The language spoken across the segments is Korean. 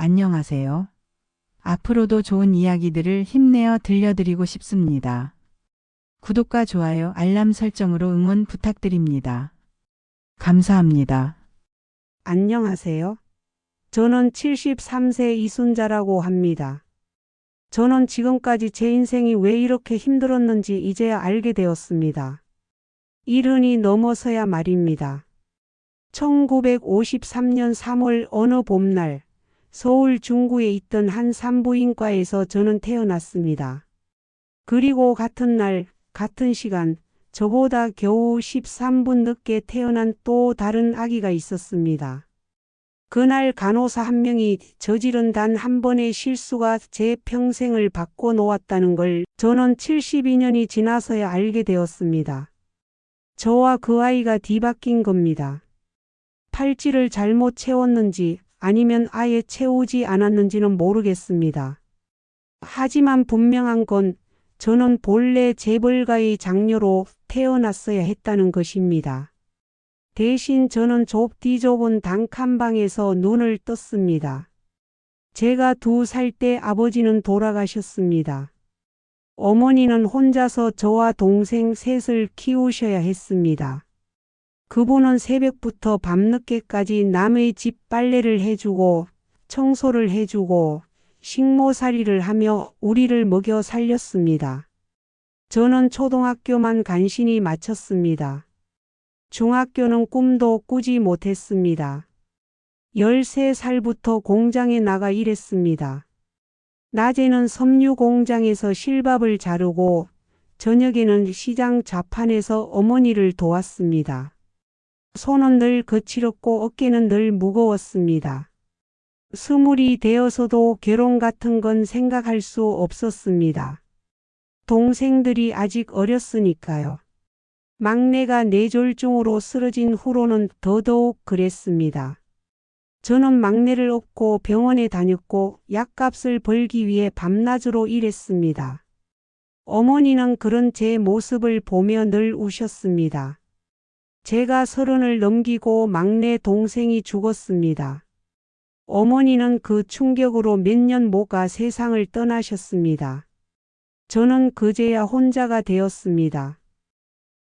안녕하세요. 앞으로도 좋은 이야기들을 힘내어 들려드리고 싶습니다. 구독과 좋아요, 알람 설정으로 응원 부탁드립니다. 감사합니다. 안녕하세요. 저는 73세 이순자라고 합니다. 저는 지금까지 제 인생이 왜 이렇게 힘들었는지 이제야 알게 되었습니다. 70이 넘어서야 말입니다. 1953년 3월 어느 봄날 서울 중구에 있던 한 산부인과에서 저는 태어났습니다. 그리고 같은 날, 같은 시간, 저보다 겨우 13분 늦게 태어난 또 다른 아기가 있었습니다. 그날 간호사 한 명이 저지른 단 한 번의 실수가 제 평생을 바꿔놓았다는 걸 저는 72년이 지나서야 알게 되었습니다. 저와 그 아이가 뒤바뀐 겁니다. 팔찌를 잘못 채웠는지 아니면 아예 채우지 않았는지는 모르겠습니다. 하지만 분명한 건 저는 본래 재벌가의 장녀로 태어났어야 했다는 것입니다. 대신 저는 좁디 좁은 단칸방에서 눈을 떴습니다. 제가 2살 때 아버지는 돌아가셨습니다. 어머니는 혼자서 저와 동생 셋을 키우셔야 했습니다. 그분은 새벽부터 밤늦게까지 남의 집 빨래를 해주고 청소를 해주고 식모살이를 하며 우리를 먹여 살렸습니다. 저는 초등학교만 간신히 마쳤습니다. 중학교는 꿈도 꾸지 못했습니다. 13살부터 공장에 나가 일했습니다. 낮에는 섬유 공장에서 실밥을 자르고 저녁에는 시장 좌판에서 어머니를 도왔습니다. 손은 늘 거칠었고 어깨는 늘 무거웠습니다. 20이 되어서도 결혼 같은 건 생각할 수 없었습니다. 동생들이 아직 어렸으니까요. 막내가 뇌졸중으로 쓰러진 후로는 더더욱 그랬습니다. 저는 막내를 업고 병원에 다녔고 약값을 벌기 위해 밤낮으로 일했습니다. 어머니는 그런 제 모습을 보며 늘 우셨습니다. 제가 30을 넘기고 막내 동생이 죽었습니다. 어머니는 그 충격으로 몇 년 못 가 세상을 떠나셨습니다. 저는 그제야 혼자가 되었습니다.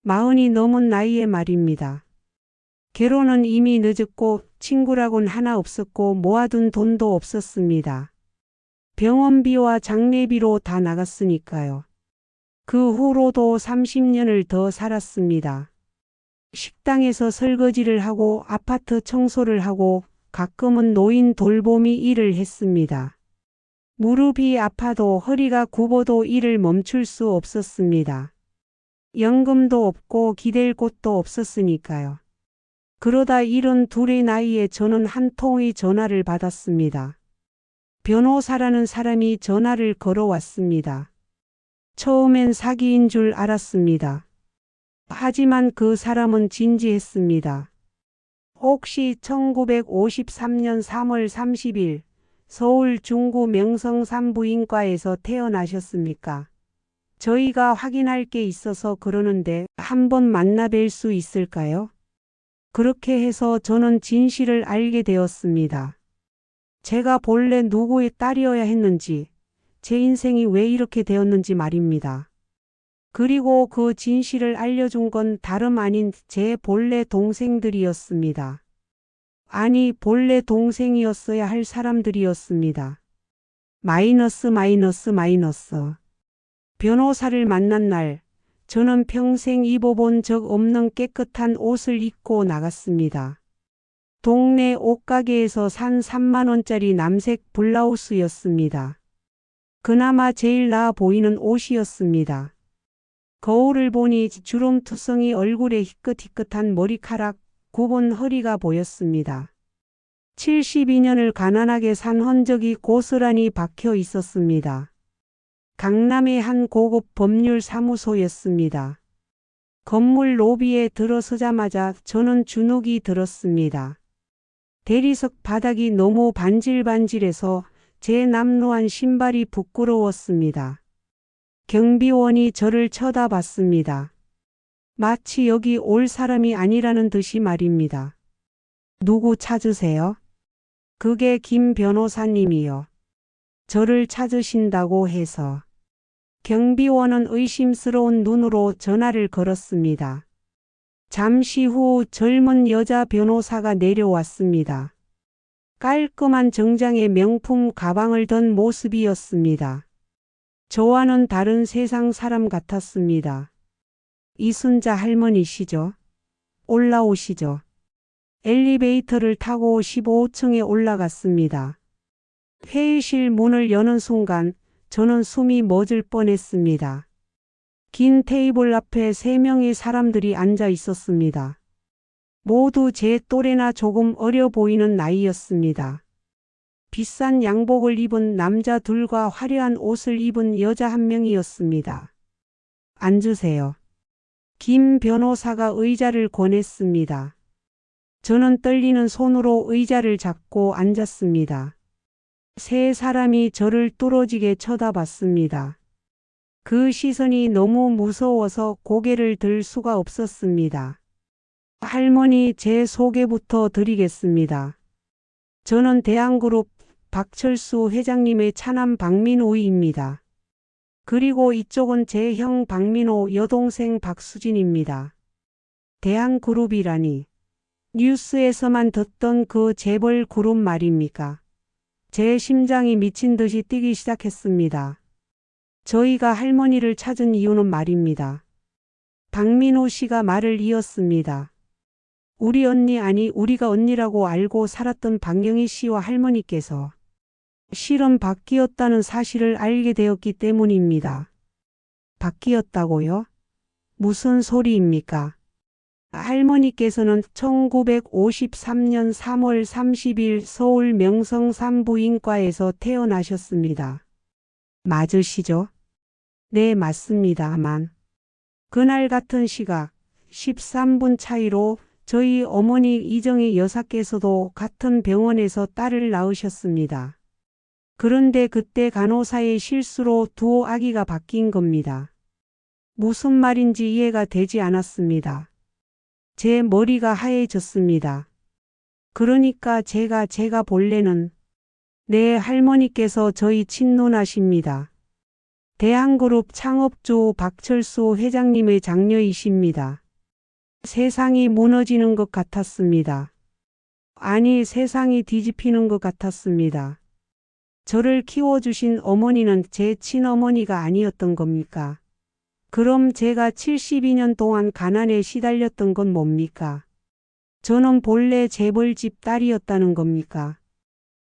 40이 넘은 나이에 말입니다. 결혼은 이미 늦었고 친구라곤 하나 없었고 모아둔 돈도 없었습니다. 병원비와 장례비로 다 나갔으니까요. 그 후로도 30년을 더 살았습니다. 식당에서 설거지를 하고 아파트 청소를 하고 가끔은 노인 돌보미 일을 했습니다. 무릎이 아파도 허리가 굽어도 일을 멈출 수 없었습니다. 연금도 없고 기댈 곳도 없었으니까요. 그러다 72의 나이에 저는 한 통의 전화를 받았습니다. 변호사라는 사람이 전화를 걸어왔습니다. 처음엔 사기인 줄 알았습니다. 하지만 그 사람은 진지했습니다. 혹시 1953년 3월 30일 서울 중구 명성산부인과에서 태어나셨습니까? 저희가 확인할 게 있어서 그러는데 한번 만나 뵐 수 있을까요? 그렇게 해서 저는 진실을 알게 되었습니다. 제가 본래 누구의 딸이어야 했는지, 제 인생이 왜 이렇게 되었는지 말입니다. 그리고 그 진실을 알려준 건 다름 아닌 제 본래 동생들이었습니다. 아니, 본래 동생이었어야 할 사람들이었습니다. 마이너스. 변호사를 만난 날, 저는 평생 입어본 적 없는 깨끗한 옷을 입고 나갔습니다. 동네 옷가게에서 산 3만 원짜리 남색 블라우스였습니다. 그나마 제일 나아 보이는 옷이었습니다. 거울을 보니 주름투성이 얼굴에 희끗희끗한 머리카락, 굽은 허리가 보였습니다. 72년을 가난하게 산 흔적이 고스란히 박혀 있었습니다. 강남의 한 고급 법률 사무소였습니다. 건물 로비에 들어서자마자 저는 주눅이 들었습니다. 대리석 바닥이 너무 반질반질해서 제 남루한 신발이 부끄러웠습니다. 경비원이 저를 쳐다봤습니다. 마치 여기 올 사람이 아니라는 듯이 말입니다. 누구 찾으세요? 그게 김 변호사님이요. 저를 찾으신다고 해서. 경비원은 의심스러운 눈으로 전화를 걸었습니다. 잠시 후 젊은 여자 변호사가 내려왔습니다. 깔끔한 정장에 명품 가방을 든 모습이었습니다. 저와는 다른 세상 사람 같았습니다. 이순자 할머니시죠? 올라오시죠. 엘리베이터를 타고 15층에 올라갔습니다. 회의실 문을 여는 순간 저는 숨이 멎을 뻔했습니다. 긴 테이블 앞에 3명의 사람들이 앉아 있었습니다. 모두 제 또래나 조금 어려 보이는 나이였습니다. 비싼 양복을 입은 남자 둘과 화려한 옷을 입은 여자 한 명이었습니다. 앉으세요. 김 변호사가 의자를 권했습니다. 저는 떨리는 손으로 의자를 잡고 앉았습니다. 세 사람이 저를 뚫어지게 쳐다봤습니다. 그 시선이 너무 무서워서 고개를 들 수가 없었습니다. 할머니, 제 소개부터 드리겠습니다. 저는 대한그룹 박철수 회장님의 차남 박민호입니다. 그리고 이쪽은 제 형 박민호, 여동생 박수진입니다. 대한그룹이라니. 뉴스에서만 듣던 그 재벌 그룹 말입니까? 제 심장이 미친 듯이 뛰기 시작했습니다. 저희가 할머니를 찾은 이유는 말입니다. 박민호 씨가 말을 이었습니다. 우리 언니, 아니 우리가 언니라고 알고 살았던 박영희 씨와 할머니께서 실은 바뀌었다는 사실을 알게 되었기 때문입니다. 바뀌었다고요? 무슨 소리입니까? 할머니께서는 1953년 3월 30일 서울 명성 산부인과에서 태어나셨습니다. 맞으시죠? 네, 맞습니다만. 그날 같은 시각 13분 차이로 저희 어머니 이정희 여사께서도 같은 병원에서 딸을 낳으셨습니다. 그런데 그때 간호사의 실수로 두 아기가 바뀐 겁니다. 무슨 말인지 이해가 되지 않았습니다. 제 머리가 하얘졌습니다. 그러니까 제가 본래는 내 할머니께서 저희 친누나십니다. 대한그룹 창업주 박철수 회장님의 장녀이십니다. 세상이 무너지는 것 같았습니다. 아니, 세상이 뒤집히는 것 같았습니다. 저를 키워주신 어머니는 제 친어머니가 아니었던 겁니까? 그럼 제가 72년 동안 가난에 시달렸던 건 뭡니까? 저는 본래 재벌집 딸이었다는 겁니까?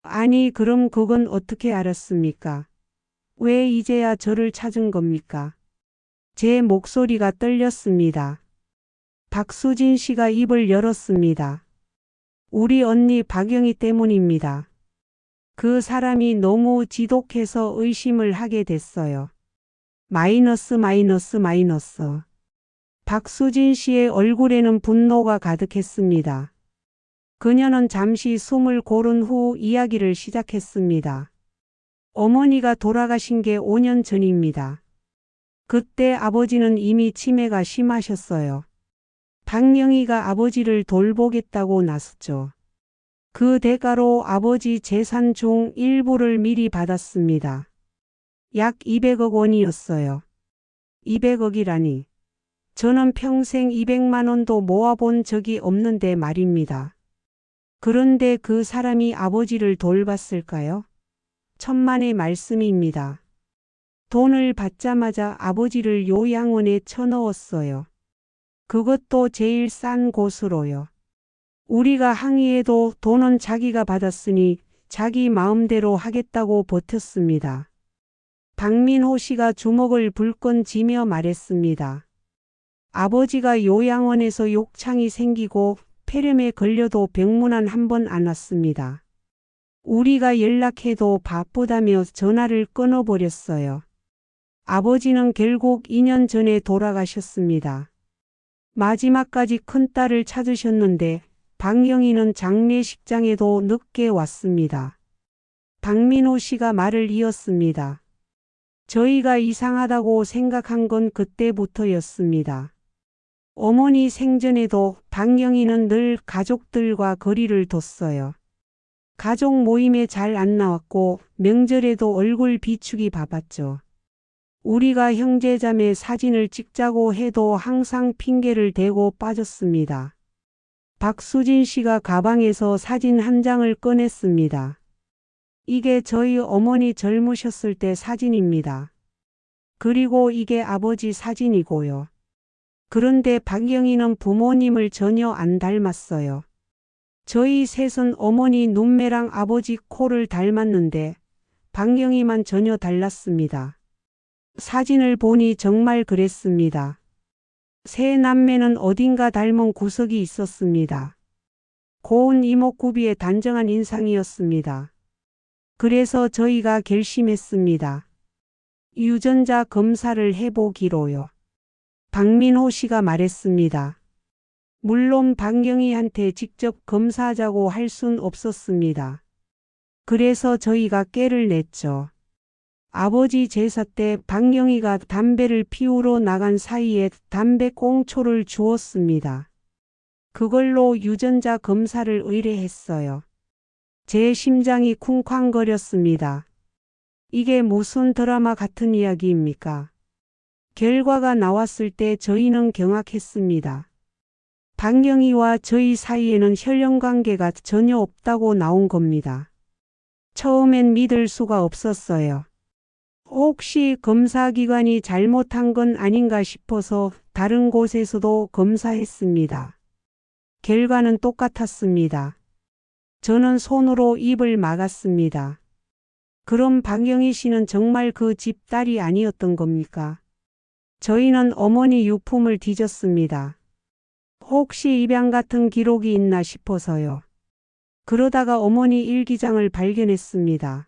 아니, 그럼 그건 어떻게 알았습니까? 왜 이제야 저를 찾은 겁니까? 제 목소리가 떨렸습니다. 박수진 씨가 입을 열었습니다. 우리 언니 박영희 때문입니다. 그 사람이 너무 지독해서 의심을 하게 됐어요. 마이너스. 박수진 씨의 얼굴에는 분노가 가득했습니다. 그녀는 잠시 숨을 고른 후 이야기를 시작했습니다. 어머니가 돌아가신 게 5년 전입니다. 그때 아버지는 이미 치매가 심하셨어요. 박영희가 아버지를 돌보겠다고 나섰죠. 그 대가로 아버지 재산 중 일부를 미리 받았습니다. 약 200억 원이었어요. 200억이라니. 저는 평생 200만 원도 모아본 적이 없는데 말입니다. 그런데 그 사람이 아버지를 돌봤을까요? 천만의 말씀입니다. 돈을 받자마자 아버지를 요양원에 쳐넣었어요. 그것도 제일 싼 곳으로요. 우리가 항의해도 돈은 자기가 받았으니 자기 마음대로 하겠다고 버텼습니다. 박민호 씨가 주먹을 불끈 쥐며 말했습니다. 아버지가 요양원에서 욕창이 생기고 폐렴에 걸려도 병문안 한 번 안 왔습니다. 우리가 연락해도 바쁘다며 전화를 끊어버렸어요. 아버지는 결국 2년 전에 돌아가셨습니다. 마지막까지 큰딸을 찾으셨는데 박영희는 장례식장에도 늦게 왔습니다. 박민호 씨가 말을 이었습니다. 저희가 이상하다고 생각한 건 그때부터였습니다. 어머니 생전에도 박영희는 늘 가족들과 거리를 뒀어요. 가족 모임에 잘 안 나왔고 명절에도 얼굴 비추기 바빴죠. 우리가 형제자매 사진을 찍자고 해도 항상 핑계를 대고 빠졌습니다. 박수진 씨가 가방에서 사진 한 장을 꺼냈습니다. 이게 저희 어머니 젊으셨을 때 사진입니다. 그리고 이게 아버지 사진이고요. 그런데 박영희는 부모님을 전혀 안 닮았어요. 저희 셋은 어머니 눈매랑 아버지 코를 닮았는데 박영희만 전혀 달랐습니다. 사진을 보니 정말 그랬습니다. 세 남매는 어딘가 닮은 구석이 있었습니다. 고운 이목구비의 단정한 인상이었습니다. 그래서 저희가 결심했습니다. 유전자 검사를 해보기로요. 박민호 씨가 말했습니다. 물론 박영희한테 직접 검사하자고 할 순 없었습니다. 그래서 저희가 꾀를 냈죠. 아버지 제사 때 박영희가 담배를 피우러 나간 사이에 담배 꽁초를 주었습니다. 그걸로 유전자 검사를 의뢰했어요. 제 심장이 쿵쾅거렸습니다. 이게 무슨 드라마 같은 이야기입니까? 결과가 나왔을 때 저희는 경악했습니다. 박영희와 저희 사이에는 혈연관계가 전혀 없다고 나온 겁니다. 처음엔 믿을 수가 없었어요. 혹시 검사기관이 잘못한 건 아닌가 싶어서 다른 곳에서도 검사했습니다. 결과는 똑같았습니다. 저는 손으로 입을 막았습니다. 그럼 박영희 씨는 정말 그 집 딸이 아니었던 겁니까? 저희는 어머니 유품을 뒤졌습니다. 혹시 입양 같은 기록이 있나 싶어서요. 그러다가 어머니 일기장을 발견했습니다.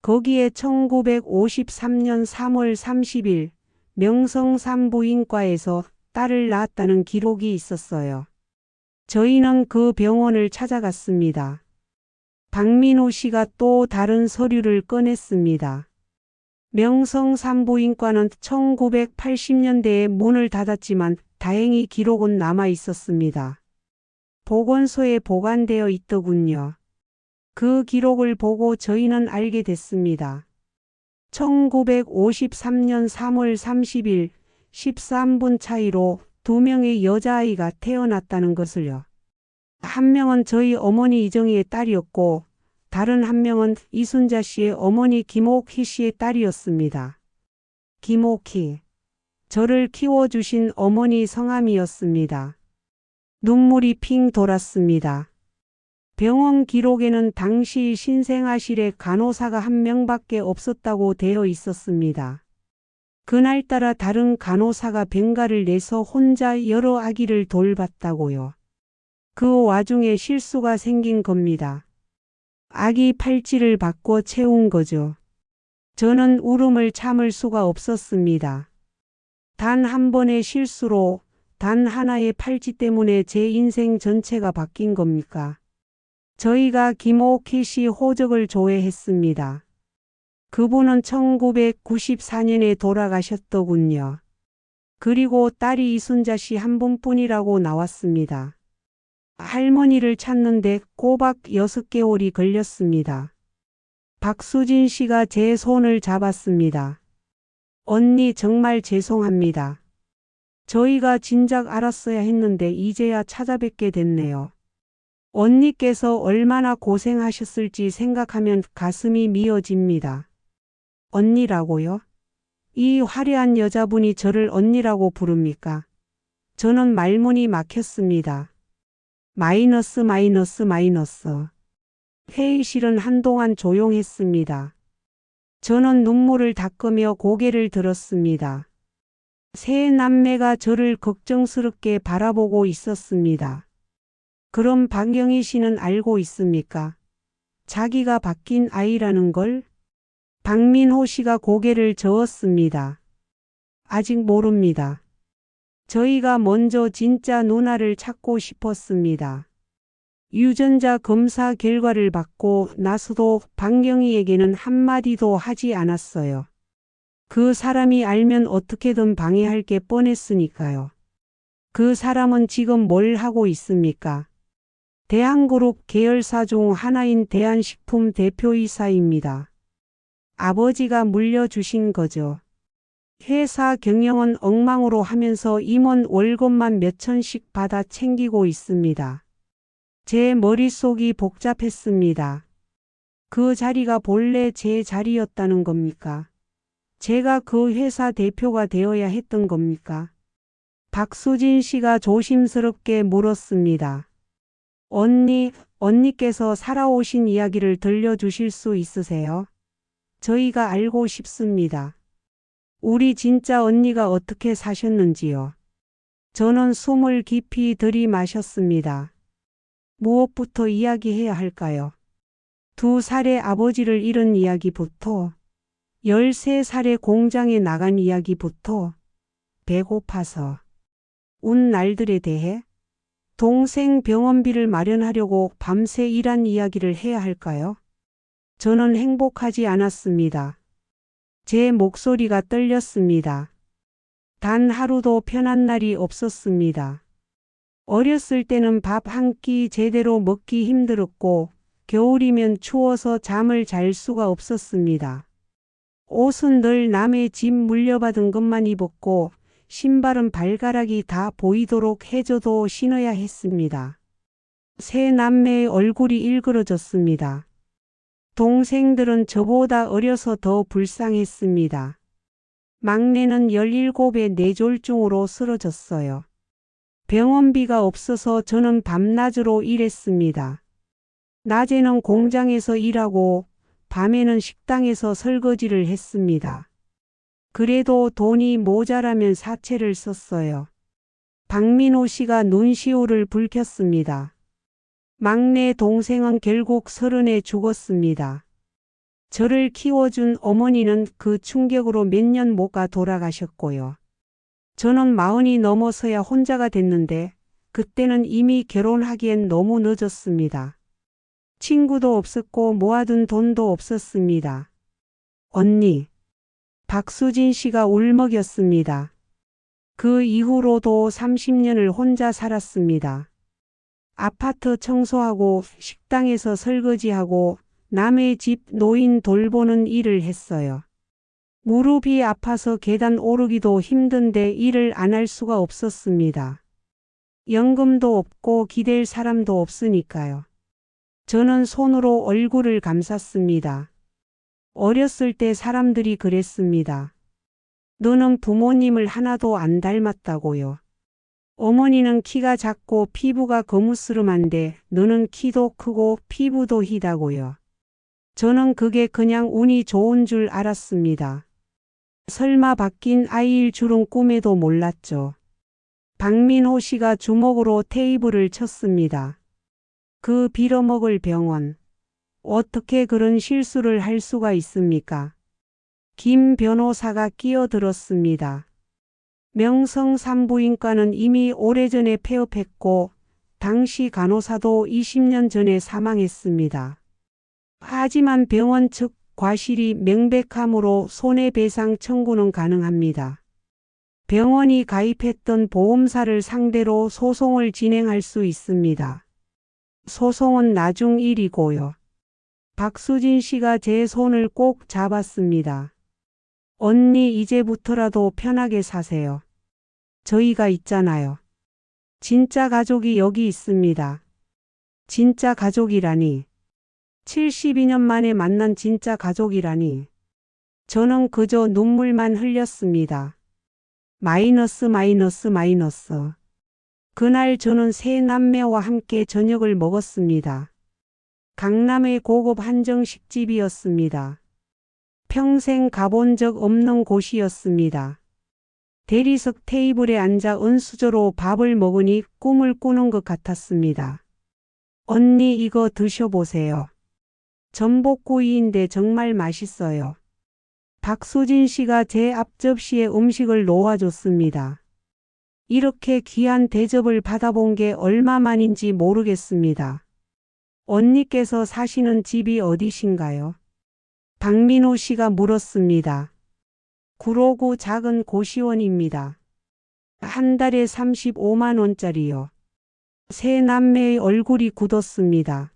거기에 1953년 3월 30일 명성산부인과에서 딸을 낳았다는 기록이 있었어요. 저희는 그 병원을 찾아갔습니다. 박민호 씨가 또 다른 서류를 꺼냈습니다. 명성산부인과는 1980년대에 문을 닫았지만 다행히 기록은 남아 있었습니다. 보건소에 보관되어 있더군요. 그 기록을 보고 저희는 알게 됐습니다. 1953년 3월 30일 13분 차이로 2명의 여자아이가 태어났다는 것을요. 한 명은 저희 어머니 이정희의 딸이었고 다른 한 명은 이순자 씨의 어머니 김옥희 씨의 딸이었습니다. 김옥희. 저를 키워주신 어머니 성함이었습니다. 눈물이 핑 돌았습니다. 병원 기록에는 당시 신생아실에 간호사가 한 명밖에 없었다고 되어 있었습니다. 그날따라 다른 간호사가 병가를 내서 혼자 여러 아기를 돌봤다고요. 그 와중에 실수가 생긴 겁니다. 아기 팔찌를 바꿔 채운 거죠. 저는 울음을 참을 수가 없었습니다. 단 한 번의 실수로, 단 하나의 팔찌 때문에 제 인생 전체가 바뀐 겁니까? 저희가 김옥희 씨 호적을 조회했습니다. 그분은 1994년에 돌아가셨더군요. 그리고 딸이 이순자 씨 한 분뿐이라고 나왔습니다. 할머니를 찾는데 꼬박 6개월이 걸렸습니다. 박수진 씨가 제 손을 잡았습니다. 언니 정말 죄송합니다. 저희가 진작 알았어야 했는데 이제야 찾아뵙게 됐네요. 언니께서 얼마나 고생하셨을지 생각하면 가슴이 미어집니다. 언니라고요? 이 화려한 여자분이 저를 언니라고 부릅니까? 저는 말문이 막혔습니다. 마이너스. 회의실은 한동안 조용했습니다. 저는 눈물을 닦으며 고개를 들었습니다. 세 남매가 저를 걱정스럽게 바라보고 있었습니다. 그럼 박영희 씨는 알고 있습니까? 자기가 바뀐 아이라는 걸? 박민호 씨가 고개를 저었습니다. 아직 모릅니다. 저희가 먼저 진짜 누나를 찾고 싶었습니다. 유전자 검사 결과를 받고 나서도 박영희에게는 한마디도 하지 않았어요. 그 사람이 알면 어떻게든 방해할 게 뻔했으니까요. 그 사람은 지금 뭘 하고 있습니까? 대한그룹 계열사 중 하나인 대한식품 대표이사입니다. 아버지가 물려주신 거죠. 회사 경영은 엉망으로 하면서 임원 월급만 몇천씩 받아 챙기고 있습니다. 제 머릿속이 복잡했습니다. 그 자리가 본래 제 자리였다는 겁니까? 제가 그 회사 대표가 되어야 했던 겁니까? 박수진 씨가 조심스럽게 물었습니다. 언니께서 살아오신 이야기를 들려주실 수 있으세요? 저희가 알고 싶습니다. 우리 진짜 언니가 어떻게 사셨는지요. 저는 숨을 깊이 들이마셨습니다. 무엇부터 이야기해야 할까요? 2살의 아버지를 잃은 이야기부터, 13살의 공장에 나간 이야기부터, 배고파서 운 날들에 대해, 동생 병원비를 마련하려고 밤새 일한 이야기를 해야 할까요? 저는 행복하지 않았습니다. 제 목소리가 떨렸습니다. 단 하루도 편한 날이 없었습니다. 어렸을 때는 밥 한 끼 제대로 먹기 힘들었고 겨울이면 추워서 잠을 잘 수가 없었습니다. 옷은 늘 남의 집 물려받은 것만 입었고 신발은 발가락이 다 보이도록 해줘도 신어야 했습니다. 세 남매의 얼굴이 일그러졌습니다. 동생들은 저보다 어려서 더 불쌍했습니다. 막내는 17의 뇌졸중으로 쓰러졌어요. 병원비가 없어서 저는 밤낮으로 일했습니다. 낮에는 공장에서 일하고 밤에는 식당에서 설거지를 했습니다. 그래도 돈이 모자라면 사채를 썼어요. 박민호 씨가 눈시울을 붉혔습니다. 막내 동생은 결국 30에 죽었습니다. 저를 키워준 어머니는 그 충격으로 몇 년 못 가 돌아가셨고요. 저는 40이 넘어서야 혼자가 됐는데 그때는 이미 결혼하기엔 너무 늦었습니다. 친구도 없었고 모아둔 돈도 없었습니다. 언니, 박수진 씨가 울먹였습니다. 그 이후로도 30년을 혼자 살았습니다. 아파트 청소하고 식당에서 설거지하고 남의 집 노인 돌보는 일을 했어요. 무릎이 아파서 계단 오르기도 힘든데 일을 안 할 수가 없었습니다. 연금도 없고 기댈 사람도 없으니까요. 저는 손으로 얼굴을 감쌌습니다. 어렸을 때 사람들이 그랬습니다. 너는 부모님을 하나도 안 닮았다고요. 어머니는 키가 작고 피부가 거무스름한데 너는 키도 크고 피부도 희다고요. 저는 그게 그냥 운이 좋은 줄 알았습니다. 설마 바뀐 아이일 줄은 꿈에도 몰랐죠. 박민호 씨가 주먹으로 테이블을 쳤습니다. 그 빌어먹을 병원. 어떻게 그런 실수를 할 수가 있습니까? 김 변호사가 끼어들었습니다. 명성산부인과는 이미 오래전에 폐업했고 당시 간호사도 20년 전에 사망했습니다. 하지만 병원 측 과실이 명백하므로 손해배상 청구는 가능합니다. 병원이 가입했던 보험사를 상대로 소송을 진행할 수 있습니다. 소송은 나중 일이고요. 박수진 씨가 제 손을 꼭 잡았습니다. 언니 이제부터라도 편하게 사세요. 저희가 있잖아요. 진짜 가족이 여기 있습니다. 진짜 가족이라니. 72년 만에 만난 진짜 가족이라니. 저는 그저 눈물만 흘렸습니다. 마이너스. 그날 저는 세 남매와 함께 저녁을 먹었습니다. 강남의 고급 한정식집이었습니다. 평생 가본 적 없는 곳이었습니다. 대리석 테이블에 앉아 은수저로 밥을 먹으니 꿈을 꾸는 것 같았습니다. 언니 이거 드셔보세요. 전복구이인데 정말 맛있어요. 박수진 씨가 제 앞접시에 음식을 놓아줬습니다. 이렇게 귀한 대접을 받아본 게 얼마만인지 모르겠습니다. 언니께서 사시는 집이 어디신가요? 박민호 씨가 물었습니다. 구로구 작은 고시원입니다. 한 달에 35만 원짜리요. 세 남매의 얼굴이 굳었습니다.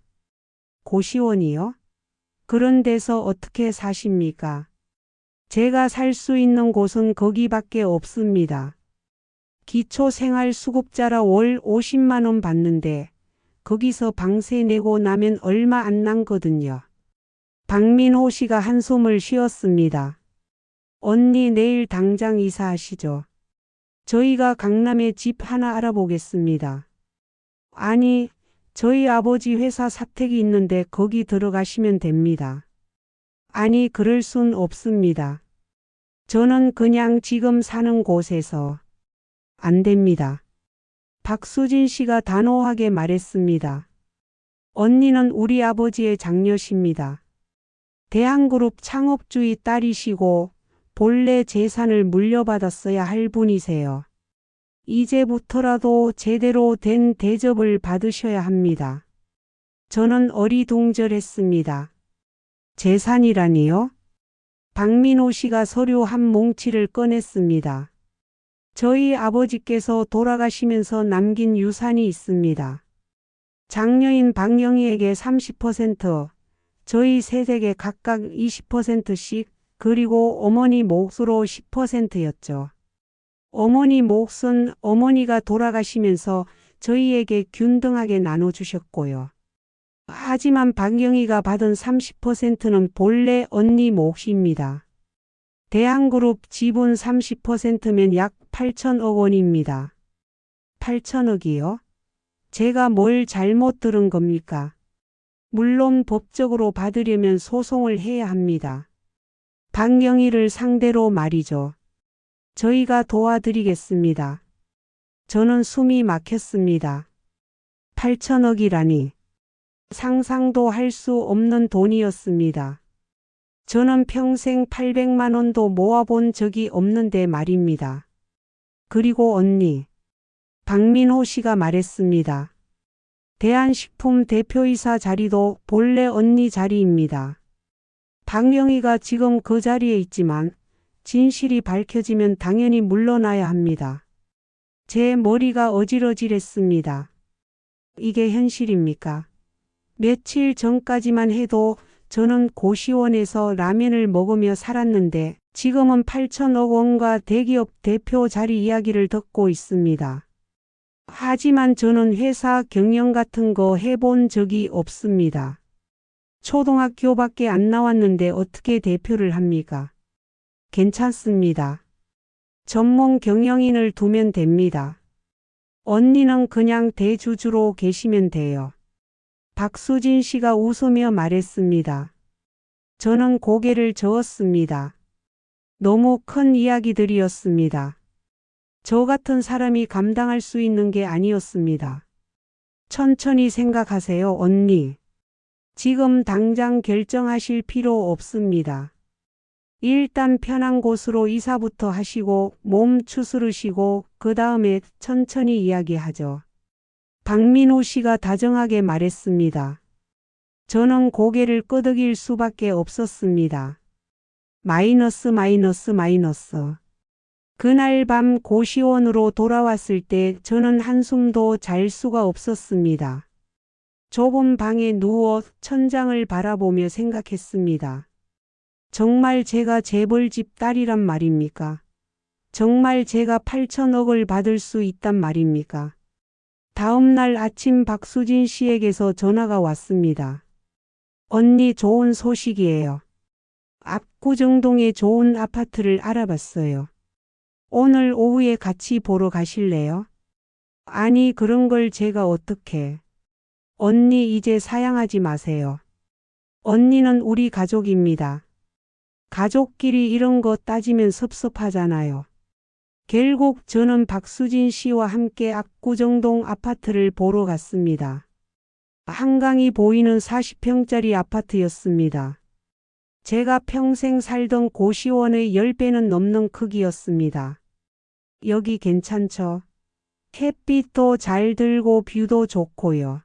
고시원이요? 그런 데서 어떻게 사십니까? 제가 살 수 있는 곳은 거기밖에 없습니다. 기초생활수급자라 월 50만 원 받는데 거기서 방세 내고 나면 얼마 안 남거든요. 박민호 씨가 한숨을 쉬었습니다. 언니 내일 당장 이사하시죠. 저희가 강남에 집 하나 알아보겠습니다. 아니, 저희 아버지 회사 사택이 있는데 거기 들어가시면 됩니다. 아니, 그럴 순 없습니다. 저는 그냥 지금 사는 곳에서. 안 됩니다. 박수진 씨가 단호하게 말했습니다. 언니는 우리 아버지의 장녀십니다. 대한그룹 창업주의 딸이시고 본래 재산을 물려받았어야 할 분이세요. 이제부터라도 제대로 된 대접을 받으셔야 합니다. 저는 어리둥절했습니다. 재산이라니요? 박민호 씨가 서류 한 뭉치를 꺼냈습니다. 저희 아버지께서 돌아가시면서 남긴 유산이 있습니다. 장녀인 박영희에게 30%, 저희 셋에게 각각 20%씩, 그리고 어머니 몫으로 10%였죠. 어머니 몫은 어머니가 돌아가시면서 저희에게 균등하게 나눠주셨고요. 하지만 박영희가 받은 30%는 본래 언니 몫입니다. 대한그룹 지분 30%면 약 8천억 원입니다. 8천억이요? 제가 뭘 잘못 들은 겁니까? 물론 법적으로 받으려면 소송을 해야 합니다. 박영희를 상대로 말이죠. 저희가 도와드리겠습니다. 저는 숨이 막혔습니다. 8천억이라니. 상상도 할 수 없는 돈이었습니다. 저는 평생 800만 원도 모아본 적이 없는데 말입니다. 그리고 언니. 박민호 씨가 말했습니다. 대한식품 대표이사 자리도 본래 언니 자리입니다. 박영희가 지금 그 자리에 있지만 진실이 밝혀지면 당연히 물러나야 합니다. 제 머리가 어질어질했습니다. 이게 현실입니까? 며칠 전까지만 해도 저는 고시원에서 라면을 먹으며 살았는데 지금은 8천억 원과 대기업 대표 자리 이야기를 듣고 있습니다. 하지만 저는 회사 경영 같은 거 해본 적이 없습니다. 초등학교밖에 안 나왔는데 어떻게 대표를 합니까? 괜찮습니다. 전문 경영인을 두면 됩니다. 언니는 그냥 대주주로 계시면 돼요. 박수진 씨가 웃으며 말했습니다. 저는 고개를 저었습니다. 너무 큰 이야기들이었습니다. 저 같은 사람이 감당할 수 있는 게 아니었습니다. 천천히 생각하세요, 언니. 지금 당장 결정하실 필요 없습니다. 일단 편한 곳으로 이사부터 하시고 몸 추스르시고 그 다음에 천천히 이야기하죠. 박민호 씨가 다정하게 말했습니다. 저는 고개를 끄덕일 수밖에 없었습니다. 마이너스. 그날 밤 고시원으로 돌아왔을 때 저는 한숨도 잘 수가 없었습니다. 좁은 방에 누워 천장을 바라보며 생각했습니다. 정말 제가 재벌집 딸이란 말입니까? 정말 제가 8천억을 받을 수 있단 말입니까? 다음 날 아침 박수진 씨에게서 전화가 왔습니다. 언니, 좋은 소식이에요. 압구정동에 좋은 아파트를 알아봤어요. 오늘 오후에 같이 보러 가실래요? 아니, 그런 걸 제가 어떻게. 언니, 이제 사양하지 마세요. 언니는 우리 가족입니다. 가족끼리 이런 거 따지면 섭섭하잖아요. 결국 저는 박수진 씨와 함께 압구정동 아파트를 보러 갔습니다. 한강이 보이는 40평짜리 아파트였습니다. 제가 평생 살던 고시원의 10배는 넘는 크기였습니다. 여기 괜찮죠? 햇빛도 잘 들고 뷰도 좋고요.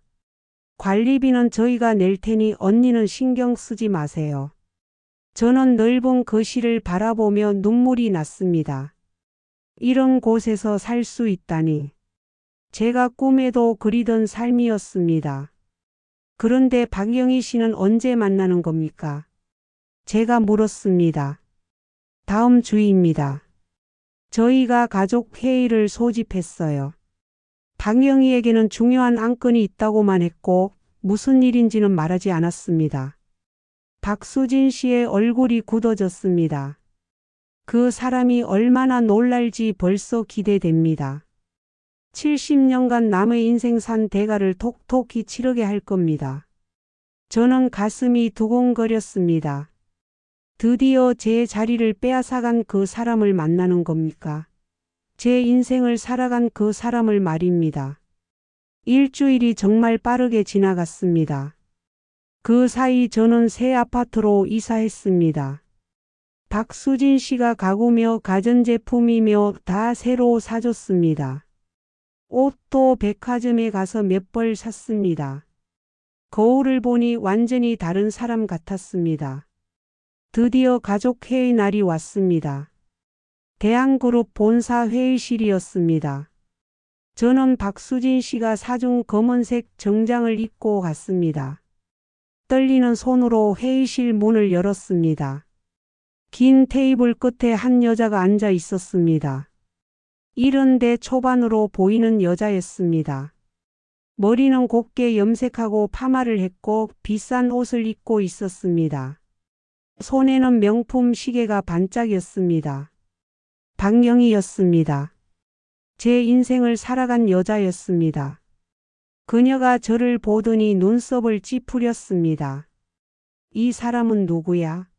관리비는 저희가 낼 테니 언니는 신경 쓰지 마세요. 저는 넓은 거실을 바라보며 눈물이 났습니다. 이런 곳에서 살 수 있다니. 제가 꿈에도 그리던 삶이었습니다. 그런데 박영희 씨는 언제 만나는 겁니까? 제가 물었습니다. 다음 주입니다. 저희가 가족 회의를 소집했어요. 박영희에게는 중요한 안건이 있다고만 했고 무슨 일인지는 말하지 않았습니다. 박수진 씨의 얼굴이 굳어졌습니다. 그 사람이 얼마나 놀랄지 벌써 기대됩니다. 70년간 남의 인생 산 대가를 톡톡히 치르게 할 겁니다. 저는 가슴이 두근거렸습니다. 드디어 제 자리를 빼앗아간 그 사람을 만나는 겁니까? 제 인생을 살아간 그 사람을 말입니다. 일주일이 정말 빠르게 지나갔습니다. 그 사이 저는 새 아파트로 이사했습니다. 박수진 씨가 가구며 가전제품이며 다 새로 사줬습니다. 옷도 백화점에 가서 몇 벌 샀습니다. 거울을 보니 완전히 다른 사람 같았습니다. 드디어 가족회의 날이 왔습니다. 대한그룹 본사 회의실이었습니다. 저는 박수진 씨가 사준 검은색 정장을 입고 갔습니다. 떨리는 손으로 회의실 문을 열었습니다. 긴 테이블 끝에 한 여자가 앉아 있었습니다. 70대 초반으로 보이는 여자였습니다. 머리는 곱게 염색하고 파마를 했고 비싼 옷을 입고 있었습니다. 손에는 명품 시계가 반짝였습니다. 박영희였습니다. 제 인생을 살아간 여자였습니다. 그녀가 저를 보더니 눈썹을 찌푸렸습니다. 이 사람은 누구야?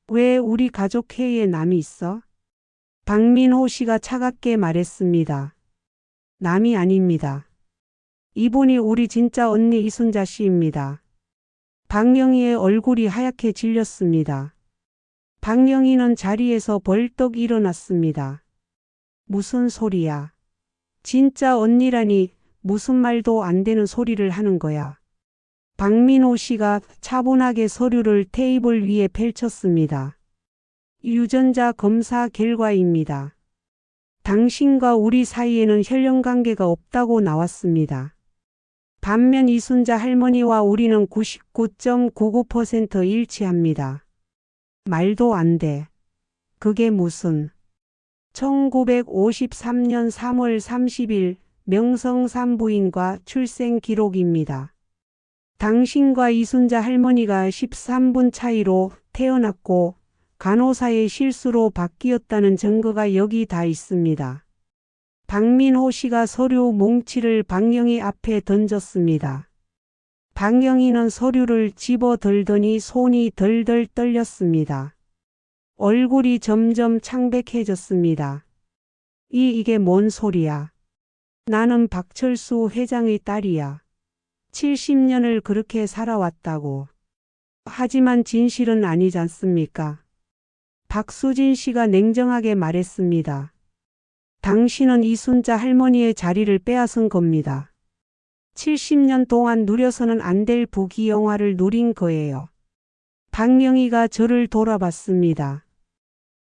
왜 우리 가족 회의에 남이 있어? 박민호 씨가 차갑게 말했습니다. 남이 아닙니다. 이분이 우리 진짜 언니 이순자 씨입니다. 박영희의 얼굴이 하얗게 질렸습니다. 박영희는 자리에서 벌떡 일어났습니다. 무슨 소리야? 진짜 언니라니 무슨 말도 안 되는 소리를 하는 거야. 박민호 씨가 차분하게 서류를 테이블 위에 펼쳤습니다. 유전자 검사 결과입니다. 당신과 우리 사이에는 혈연 관계가 없다고 나왔습니다. 반면 이순자 할머니와 우리는 99.99% 일치합니다. 말도 안 돼. 그게 무슨. 1953년 3월 30일 명성 산부인과 출생 기록입니다. 당신과 이순자 할머니가 13분 차이로 태어났고 간호사의 실수로 바뀌었다는 증거가 여기 다 있습니다. 박민호 씨가 서류 뭉치를 박영희 앞에 던졌습니다. 박영희는 서류를 집어들더니 손이 덜덜 떨렸습니다. 얼굴이 점점 창백해졌습니다. 이게 뭔 소리야? 나는 박철수 회장의 딸이야. 70년을 그렇게 살아왔다고. 하지만 진실은 아니지 않습니까? 박수진 씨가 냉정하게 말했습니다. 당신은 이순자 할머니의 자리를 빼앗은 겁니다. 70년 동안 누려서는 안 될 부귀영화를 누린 거예요. 박영희가 저를 돌아봤습니다.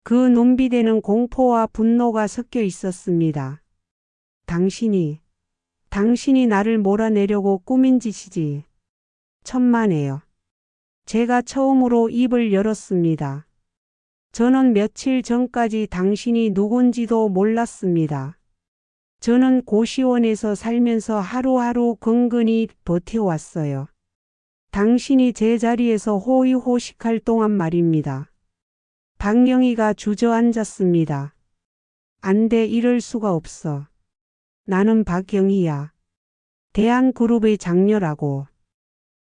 그 눈빛에는 공포와 분노가 섞여 있었습니다. 당신이 나를 몰아내려고 꾸민 짓이지. 천만에요. 제가 처음으로 입을 열었습니다. 저는 며칠 전까지 당신이 누군지도 몰랐습니다. 저는 고시원에서 살면서 하루하루 근근히 버텨왔어요. 당신이 제 자리에서 호의호식할 동안 말입니다. 박영희가 주저앉았습니다. 안 돼, 이럴 수가 없어. 나는 박영희야. 대한그룹의 장녀라고.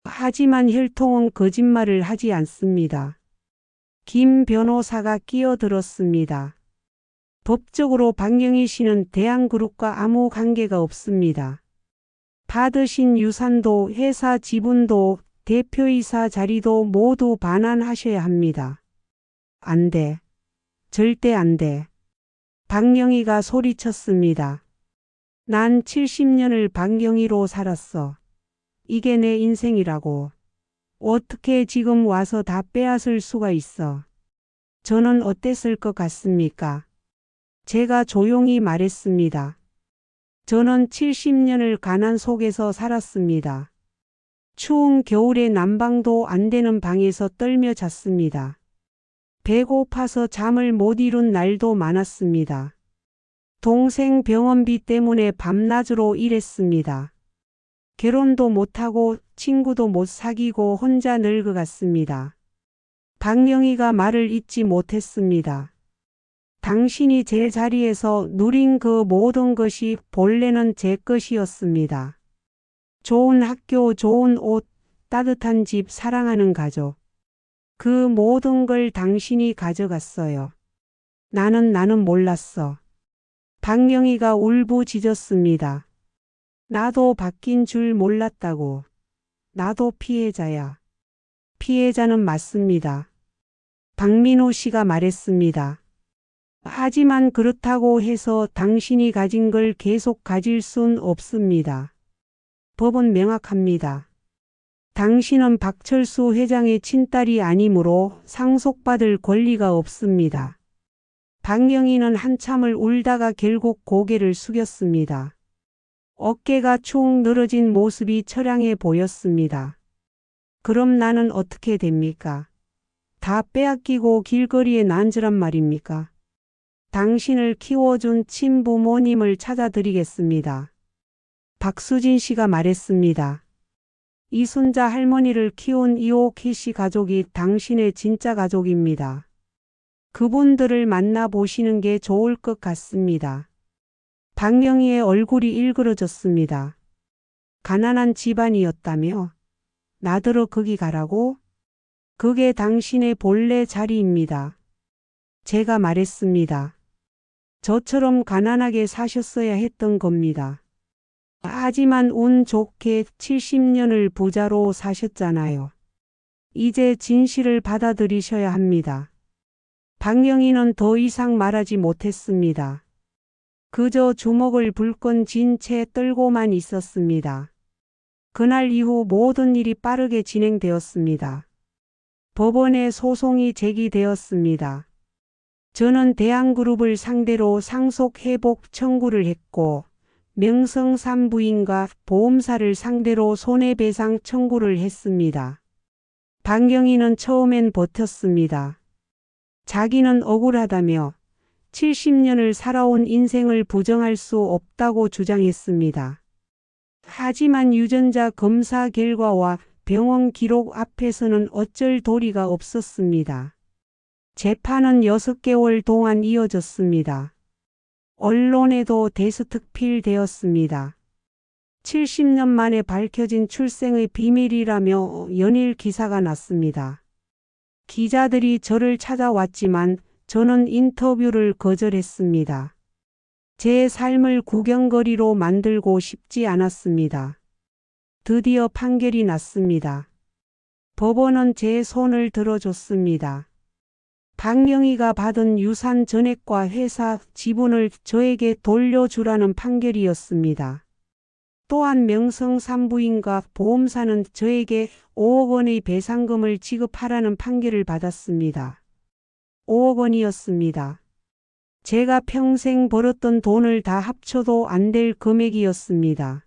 하지만 혈통은 거짓말을 하지 않습니다. 김 변호사가 끼어들었습니다. 법적으로 박영희 씨는 대한그룹과 아무 관계가 없습니다. 받으신 유산도 회사 지분도 대표이사 자리도 모두 반환하셔야 합니다. 안 돼. 절대 안 돼. 박영희가 소리쳤습니다. 난 70년을 박영희로 살았어. 이게 내 인생이라고. 어떻게 지금 와서 다 빼앗을 수가 있어. 저는 어땠을 것 같습니까? 제가 조용히 말했습니다. 저는 70년을 가난 속에서 살았습니다. 추운 겨울에 난방도 안 되는 방에서 떨며 잤습니다. 배고파서 잠을 못 이룬 날도 많았습니다. 동생 병원비 때문에 밤낮으로 일했습니다. 결혼도 못하고 친구도 못 사귀고 혼자 늙어갔습니다. 박영희가 말을 잇지 못했습니다. 당신이 제 자리에서 누린 그 모든 것이 본래는 제 것이었습니다. 좋은 학교, 좋은 옷, 따뜻한 집, 사랑하는 가족. 그 모든 걸 당신이 가져갔어요. 나는 몰랐어. 박영희가 울부짖었습니다. 나도 바뀐 줄 몰랐다고. 나도 피해자야. 피해자는 맞습니다. 박민우 씨가 말했습니다. 하지만 그렇다고 해서 당신이 가진 걸 계속 가질 순 없습니다. 법은 명확합니다. 당신은 박철수 회장의 친딸이 아니므로 상속받을 권리가 없습니다. 박영희는 한참을 울다가 결국 고개를 숙였습니다. 어깨가 축 늘어진 모습이 처량해 보였습니다. 그럼 나는 어떻게 됩니까? 다 빼앗기고 길거리에 난주란 말입니까? 당신을 키워준 친부모님을 찾아드리겠습니다. 박수진 씨가 말했습니다. 이순자 할머니를 키운 이옥희 씨 가족이 당신의 진짜 가족입니다. 그분들을 만나보시는 게 좋을 것 같습니다. 박영희의 얼굴이 일그러졌습니다. 가난한 집안이었다며? 나더러 거기 가라고? 그게 당신의 본래 자리입니다. 제가 말했습니다. 저처럼 가난하게 사셨어야 했던 겁니다. 하지만 운 좋게 70년을 부자로 사셨잖아요. 이제 진실을 받아들이셔야 합니다. 박영희는 더 이상 말하지 못했습니다. 그저 주먹을 불끈 쥔 채 떨고만 있었습니다. 그날 이후 모든 일이 빠르게 진행되었습니다. 법원에 소송이 제기되었습니다. 저는 대한그룹을 상대로 상속회복 청구를 했고 명성산부인과 보험사를 상대로 손해배상 청구를 했습니다. 박영희는 처음엔 버텼습니다. 자기는 억울하다며 70년을 살아온 인생을 부정할 수 없다고 주장했습니다. 하지만 유전자 검사 결과와 병원 기록 앞에서는 어쩔 도리가 없었습니다. 재판은 6개월 동안 이어졌습니다. 언론에도 대스특필되었습니다. 70년 만에 밝혀진 출생의 비밀이라며 연일 기사가 났습니다. 기자들이 저를 찾아왔지만 저는 인터뷰를 거절했습니다. 제 삶을 구경거리로 만들고 싶지 않았습니다. 드디어 판결이 났습니다. 법원은 제 손을 들어줬습니다. 박영희가 받은 유산 전액과 회사 지분을 저에게 돌려주라는 판결이었습니다. 또한 명성산부인과 보험사는 저에게 5억 원의 배상금을 지급하라는 판결을 받았습니다. 5억 원이었습니다. 제가 평생 벌었던 돈을 다 합쳐도 안 될 금액이었습니다.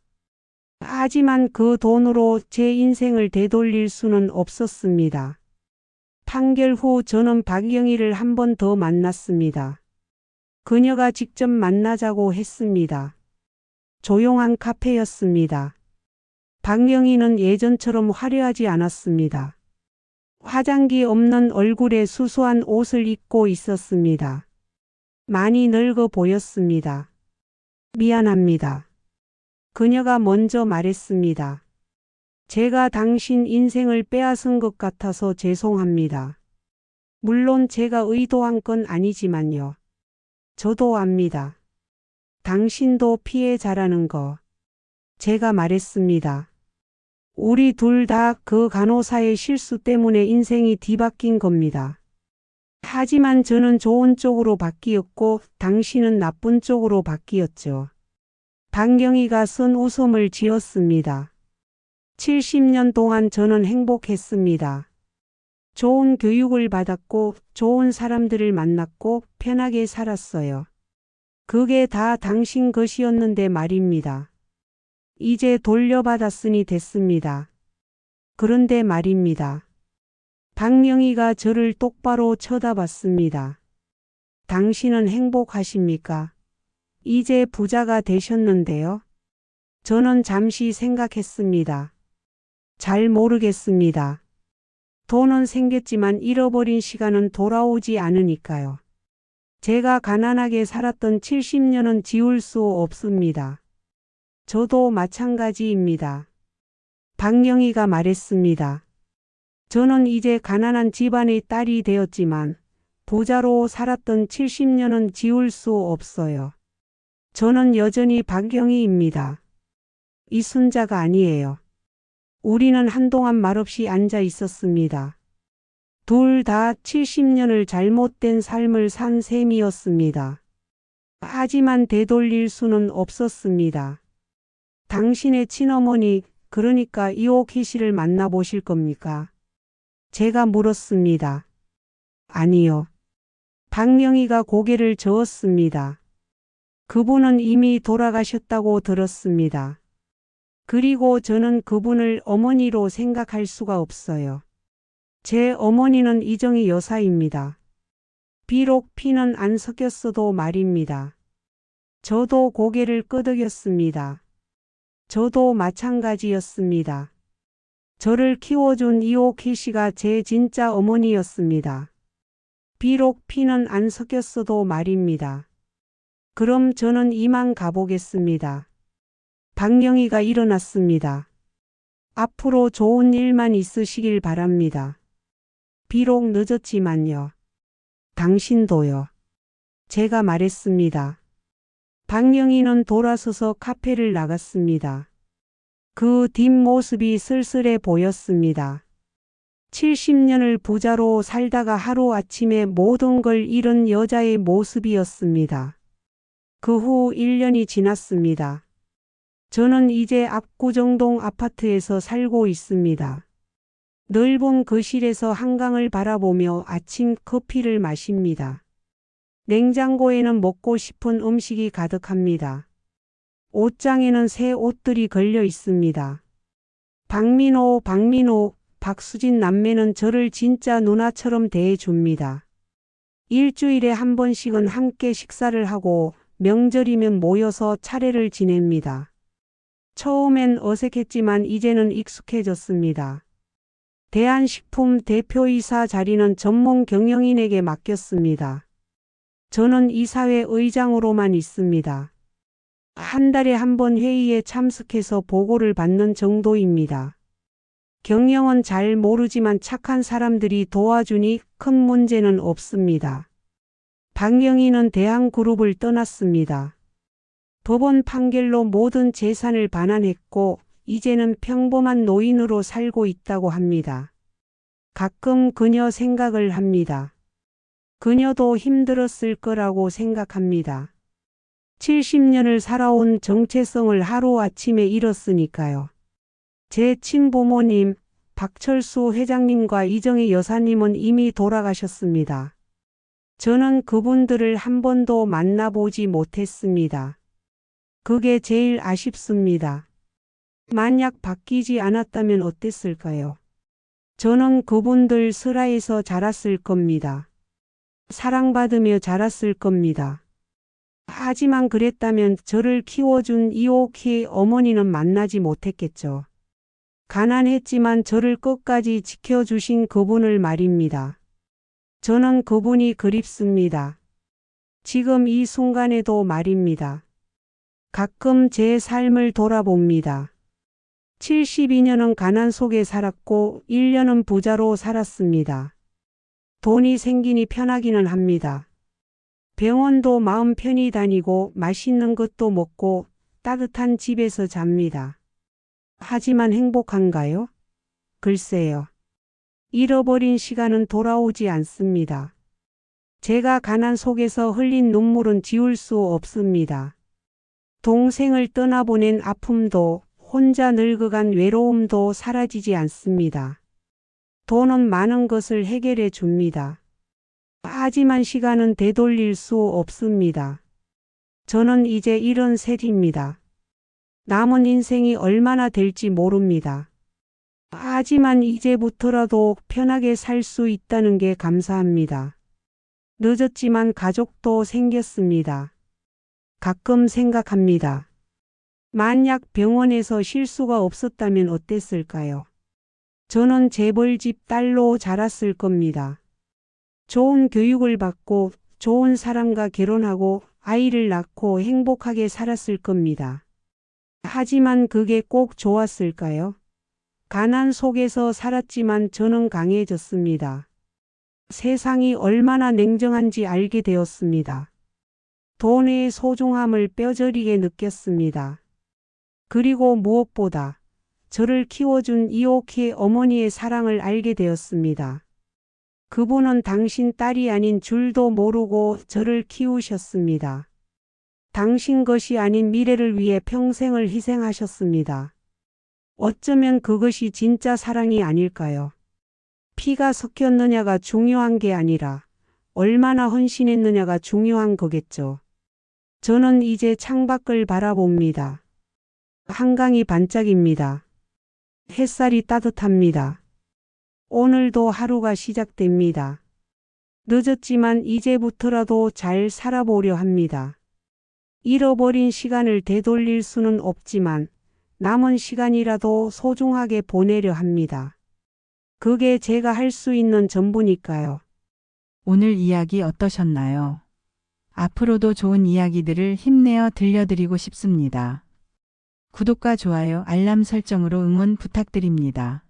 하지만 그 돈으로 제 인생을 되돌릴 수는 없었습니다. 판결 후 저는 박영희를 한 번 더 만났습니다. 그녀가 직접 만나자고 했습니다. 조용한 카페였습니다. 박영희는 예전처럼 화려하지 않았습니다. 화장기 없는 얼굴에 수수한 옷을 입고 있었습니다. 많이 늙어 보였습니다. 미안합니다. 그녀가 먼저 말했습니다. 제가 당신 인생을 빼앗은 것 같아서 죄송합니다. 물론 제가 의도한 건 아니지만요. 저도 압니다. 당신도 피해자라는 거. 제가 말했습니다. 우리 둘 다 그 간호사의 실수 때문에 인생이 뒤바뀐 겁니다. 하지만 저는 좋은 쪽으로 바뀌었고 당신은 나쁜 쪽으로 바뀌었죠. 박영희가 쓴 웃음을 지었습니다. 70년 동안 저는 행복했습니다. 좋은 교육을 받았고 좋은 사람들을 만났고 편하게 살았어요. 그게 다 당신 것이었는데 말입니다. 이제 돌려받았으니 됐습니다. 그런데 말입니다. 박명희가 저를 똑바로 쳐다봤습니다. 당신은 행복하십니까? 이제 부자가 되셨는데요. 저는 잠시 생각했습니다. 잘 모르겠습니다. 돈은 생겼지만 잃어버린 시간은 돌아오지 않으니까요. 제가 가난하게 살았던 70년은 지울 수 없습니다. 저도 마찬가지입니다. 박영희가 말했습니다. 저는 이제 가난한 집안의 딸이 되었지만 부자로 살았던 70년은 지울 수 없어요. 저는 여전히 박영희입니다. 이순자가 아니에요. 우리는 한동안 말없이 앉아 있었습니다. 둘 다 70년을 잘못된 삶을 산 셈이었습니다. 하지만 되돌릴 수는 없었습니다. 당신의 친어머니, 그러니까 이옥희 씨를 만나보실 겁니까? 제가 물었습니다. 아니요. 박영희가 고개를 저었습니다. 그분은 이미 돌아가셨다고 들었습니다. 그리고 저는 그분을 어머니로 생각할 수가 없어요. 제 어머니는 이정희 여사입니다. 비록 피는 안 섞였어도 말입니다. 저도 고개를 끄덕였습니다. 저도 마찬가지였습니다. 저를 키워준 이옥희 씨가 제 진짜 어머니였습니다. 비록 피는 안 섞였어도 말입니다. 그럼 저는 이만 가보겠습니다. 박영희가 일어났습니다. 앞으로 좋은 일만 있으시길 바랍니다. 비록 늦었지만요. 당신도요. 제가 말했습니다. 박영희는 돌아서서 카페를 나갔습니다. 그 뒷모습이 쓸쓸해 보였습니다. 70년을 부자로 살다가 하루아침에 모든 걸 잃은 여자의 모습이었습니다. 그 후 1년이 지났습니다. 저는 이제 압구정동 아파트에서 살고 있습니다. 넓은 거실에서 한강을 바라보며 아침 커피를 마십니다. 냉장고에는 먹고 싶은 음식이 가득합니다. 옷장에는 새 옷들이 걸려 있습니다. 박민호, 박수진 남매는 저를 진짜 누나처럼 대해줍니다. 일주일에 한 번씩은 함께 식사를 하고 명절이면 모여서 차례를 지냅니다. 처음엔 어색했지만 이제는 익숙해졌습니다. 대한식품 대표이사 자리는 전문 경영인에게 맡겼습니다. 저는 이사회 의장으로만 있습니다. 한 달에 한 번 회의에 참석해서 보고를 받는 정도입니다. 경영은 잘 모르지만 착한 사람들이 도와주니 큰 문제는 없습니다. 박영희는 대한그룹을 떠났습니다. 법원 판결로 모든 재산을 반환했고 이제는 평범한 노인으로 살고 있다고 합니다. 가끔 그녀 생각을 합니다. 그녀도 힘들었을 거라고 생각합니다. 70년을 살아온 정체성을 하루아침에 잃었으니까요. 제 친부모님, 박철수 회장님과 이정희 여사님은 이미 돌아가셨습니다. 저는 그분들을 한 번도 만나보지 못했습니다. 그게 제일 아쉽습니다. 만약 바뀌지 않았다면 어땠을까요? 저는 그분들 슬하에서 자랐을 겁니다. 사랑받으며 자랐을 겁니다. 하지만 그랬다면 저를 키워준 이옥희의 어머니는 만나지 못했겠죠. 가난했지만 저를 끝까지 지켜주신 그분을 말입니다. 저는 그분이 그립습니다. 지금 이 순간에도 말입니다. 가끔 제 삶을 돌아봅니다. 72년은 가난 속에 살았고 1년은 부자로 살았습니다. 돈이 생기니 편하기는 합니다. 병원도 마음 편히 다니고 맛있는 것도 먹고 따뜻한 집에서 잡니다. 하지만 행복한가요? 글쎄요. 잃어버린 시간은 돌아오지 않습니다. 제가 가난 속에서 흘린 눈물은 지울 수 없습니다. 동생을 떠나보낸 아픔도 혼자 늙어간 외로움도 사라지지 않습니다. 돈은 많은 것을 해결해 줍니다. 하지만 시간은 되돌릴 수 없습니다. 저는 이제 73입니다. 남은 인생이 얼마나 될지 모릅니다. 하지만 이제부터라도 편하게 살 수 있다는 게 감사합니다. 늦었지만 가족도 생겼습니다. 가끔 생각합니다. 만약 병원에서 실수가 없었다면 어땠을까요? 저는 재벌집 딸로 자랐을 겁니다. 좋은 교육을 받고 좋은 사람과 결혼하고 아이를 낳고 행복하게 살았을 겁니다. 하지만 그게 꼭 좋았을까요? 가난 속에서 살았지만 저는 강해졌습니다. 세상이 얼마나 냉정한지 알게 되었습니다. 돈의 소중함을 뼈저리게 느꼈습니다. 그리고 무엇보다 저를 키워준 이옥희 어머니의 사랑을 알게 되었습니다. 그분은 당신 딸이 아닌 줄도 모르고 저를 키우셨습니다. 당신 것이 아닌 미래를 위해 평생을 희생하셨습니다. 어쩌면 그것이 진짜 사랑이 아닐까요? 피가 섞였느냐가 중요한 게 아니라 얼마나 헌신했느냐가 중요한 거겠죠. 저는 이제 창밖을 바라봅니다. 한강이 반짝입니다. 햇살이 따뜻합니다. 오늘도 하루가 시작됩니다. 늦었지만 이제부터라도 잘 살아보려 합니다. 잃어버린 시간을 되돌릴 수는 없지만 남은 시간이라도 소중하게 보내려 합니다. 그게 제가 할 수 있는 전부니까요. 오늘 이야기 어떠셨나요? 앞으로도 좋은 이야기들을 힘내어 들려드리고 싶습니다. 구독과 좋아요, 알람 설정으로 응원 부탁드립니다.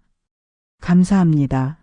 감사합니다.